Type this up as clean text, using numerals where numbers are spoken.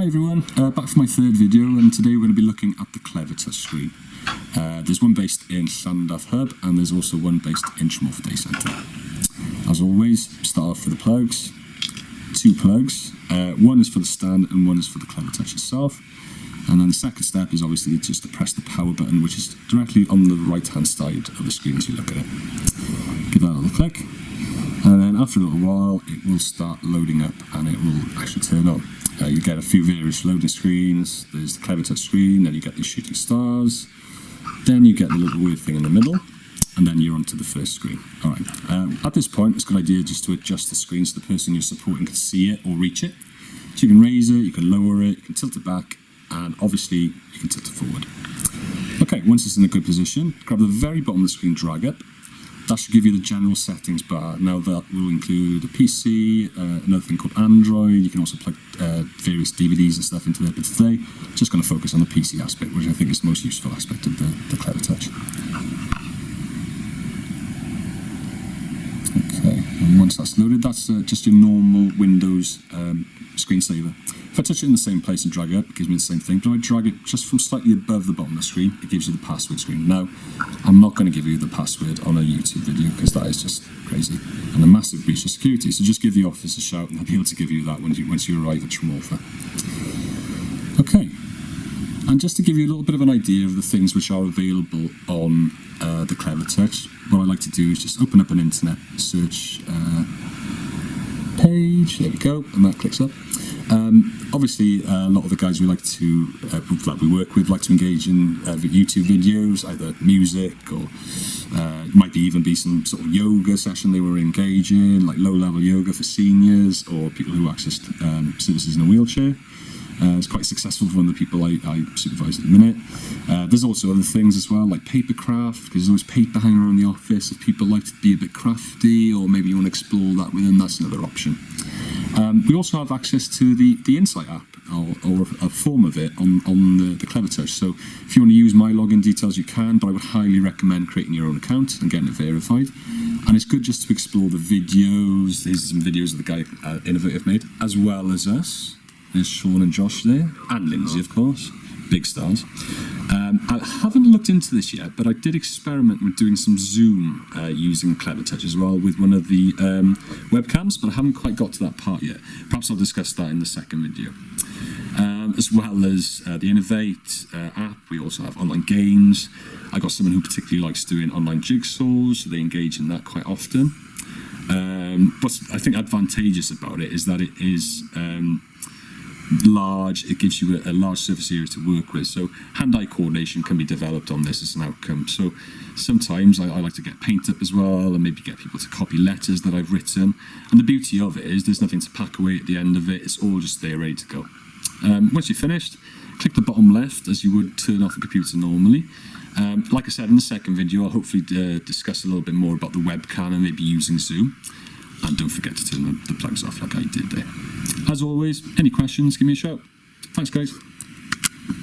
everyone, back for my third video, and today we're going to be looking at the CleverTouch Screen. There's one based in Llandaff Hub and there's also one based in Tremorth Day Centre. As always, start off with the plugs. Two plugs, one is for the stand and one is for the CleverTouch itself. And then the second step is obviously just to press the power button, which is directly on the right hand side of the screen as you look at it. Give that a little click, and then after a little while it will start loading up and it will actually turn on. You get a few various loading screens. There's the CleverTouch screen, then you get these shooting stars, then you get the little weird thing in the middle, and then you're onto the first screen. Alright, at this point it's a good idea just to adjust the screen so the person you're supporting can see it or reach it. So you can raise it, you can lower it, you can tilt it back, and obviously you can tilt it forward. Okay, once it's in a good position, grab the very bottom of the screen, drag up. That should give you the general settings bar. Now that will include a PC, another thing called Android. You can also plug various DVDs and stuff into there, but today just going to focus on the PC aspect, which I think is the most useful aspect of the CleverTouch. Okay, and once that's loaded, that's just your normal Windows screensaver. If I touch it in the same place and drag it up, it gives me the same thing, but if I drag it just from slightly above the bottom of the screen, it gives you the password screen. Now, I'm not going to give you the password on a YouTube video because that is just crazy and a massive breach of security, so just give the office a shout and they'll be able to give you that once you arrive at Tremorth. Okay, and just to give you a little bit of an idea of the things which are available on the CleverTouch, what I like to do is just open up an internet search page, there we go, and that clicks up. Obviously, a lot of the guys we work with like to engage in YouTube videos, either music or it might even be some sort of yoga session they were engaging in, like low-level yoga for seniors or people who access services in a wheelchair. It's quite successful for one of the people I supervise at the minute. There's also other things as well, like paper craft, because there's always paper hanging around the office. If people like to be a bit crafty, or maybe you want to explore that with them, that's another option. We also have access to the Insight app, or a form of it on the CleverTouch. So if you want to use my login details, you can, but I would highly recommend creating your own account and getting it verified. And it's good just to explore the videos. There's some videos that the guy Innovative made, as well as us. There's Sean and Josh there, and Lindsay, of course, big stars. I haven't looked into this yet, but I did experiment with doing some Zoom using CleverTouch as well with one of the webcams, but I haven't quite got to that part yet. Perhaps I'll discuss that in the second video. As well as the Innovate app, we also have online games. I got someone who particularly likes doing online jigsaws, so they engage in that quite often. What's I think advantageous about it is that it is large. It gives you a large surface area to work with, so hand-eye coordination can be developed on this as an outcome. So sometimes I like to get paint up as well, and maybe get people to copy letters that I've written, and the beauty of it is there's nothing to pack away at the end of it. It's all just there ready to go. Once you're finished, click the bottom left as you would turn off the computer normally. Like I said in the second video, I'll hopefully discuss a little bit more about the webcam and maybe using Zoom. And don't forget to turn the plugs off like I did there. As always, any questions, give me a shout. Thanks, guys.